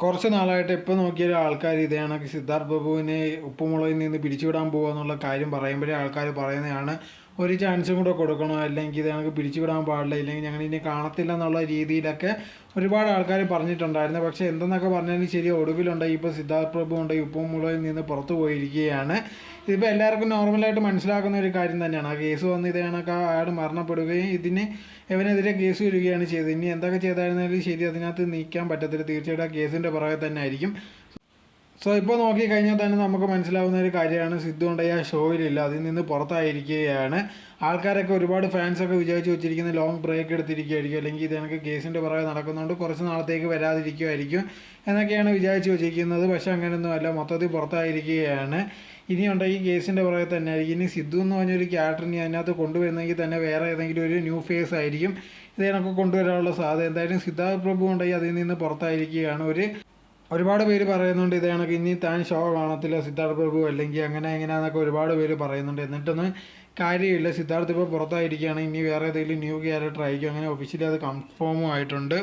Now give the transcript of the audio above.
കുറച്ച് നാളായിട്ട് എപ്പോൾ നോക്കിയാലും ആൾക്കാർ ഇതേ കണക്ക് സിദ്ധാർത്ഥ് പ്രഭുവിനെ ഉപ്പുമുളകിൽ നിന്ന് പിരിച്ചുവിടാൻ പോകുക എന്നുള്ള കാര്യം പറയുമ്പോഴേ ആൾക്കാർ പറയുന്നതാണ് ഒരു ചാൻസും കൂടെ കൊടുക്കണം, അല്ലെങ്കിൽ ഇത് ഞങ്ങൾക്ക് പിരിച്ചുവിടാൻ പാടില്ല, ഇല്ലെങ്കിൽ ഞങ്ങൾ ഇനി കാണത്തില്ല എന്നുള്ള രീതിയിലൊക്കെ ഒരുപാട് ആൾക്കാർ പറഞ്ഞിട്ടുണ്ടായിരുന്നു. പക്ഷേ എന്തെന്നൊക്കെ പറഞ്ഞാലും ശരി, ഒടുവിലുണ്ടായി ഇപ്പോൾ സിദ്ധാർത്ഥ് പ്രഭു ഉണ്ടായി ഉപ്പുമുളകിൽ നിന്ന് പുറത്തു പോയിരിക്കുകയാണ്. ഇതിപ്പോൾ എല്ലാവർക്കും നോർമലായിട്ട് മനസ്സിലാക്കുന്ന ഒരു കാര്യം തന്നെയാണ്. ആ കേസ് വന്ന് ഇത് കണക്ക് അയാൾ മരണപ്പെടുകയും ഇവനെതിരെ കേസ് വരികയാണ് ചെയ്തത്. ഇനി എന്തൊക്കെ ചെയ്തായിരുന്നാലും ശരി, അതിനകത്ത് നീക്കാൻ പറ്റത്തില്ല. തീർച്ചയായിട്ടും ആ കേസിൻ്റെ പുറകെ തന്നെ ആയിരിക്കും. സോ ഇപ്പോൾ നോക്കിക്കഴിഞ്ഞാൽ തന്നെ നമുക്ക് മനസ്സിലാവുന്ന ഒരു കാര്യമാണ്, സിദ്ധു ഉണ്ടായി ആ ഷോയിലില്ല, അതിൽ നിന്ന് പുറത്തായിരിക്കുകയാണ്. ആൾക്കാരൊക്കെ ഒരുപാട് ഫാൻസൊക്കെ വിചാരിച്ച് വെച്ചിരിക്കുന്ന ലോങ് ബ്രേക്ക് എടുത്തിരിക്കുകയായിരിക്കും, അല്ലെങ്കിൽ ഇത് എനിക്ക് കേസിൻ്റെ പുറകെ നടക്കുന്നതുകൊണ്ട് കുറച്ച് നാളത്തേക്ക് വരാതിരിക്കുമായിരിക്കും എന്നൊക്കെയാണ് വിചാരിച്ച് വെച്ചിരിക്കുന്നത്. പക്ഷേ അങ്ങനെയൊന്നുമല്ല, മൊത്തത്തിൽ പുറത്തായിരിക്കുകയാണ്. ഇനി ഉണ്ടെങ്കിൽ കേസിൻ്റെ പുറകെ തന്നെ ആയിരിക്കും. ഇനി സിദ്ധു എന്ന് പറഞ്ഞൊരു ക്യാരക്ടറിനെ അതിനകത്ത് കൊണ്ടുവരുന്നെങ്കിൽ തന്നെ വേറെ ഏതെങ്കിലും ഒരു ന്യൂ ഫേസ് ആയിരിക്കും ഇത് കണക്ക് കൊണ്ടുവരാനുള്ള സാധ്യത. എന്തായാലും സിദ്ധാർത്ഥ് പ്രഭു ഉണ്ടെങ്കിൽ അതിൽ നിന്ന് പുറത്തായിരിക്കുകയാണ്. ഒരുപാട് പേര് പറയുന്നുണ്ട് ഇത് കണക്ക് ഇനി താൻ ഷോ കാണത്തില്ല സിദ്ധാർത്ഥ് പ്രഭു, അല്ലെങ്കിൽ അങ്ങനെ എങ്ങനെയാണെന്നൊക്കെ ഒരുപാട് പേര് പറയുന്നുണ്ട്. എന്നിട്ടൊന്നും കാര്യമില്ല, സിദ്ധാർത്ഥ് ഇപ്പോൾ പുറത്തായിരിക്കുകയാണ്. ഇനി വേറെ ഏതെങ്കിലും ന്യൂ ക്യാരക്ടർ ആയിരിക്കും, അങ്ങനെ ഒഫീഷ്യലി അത് കൺഫേമും ആയിട്ടുണ്ട്.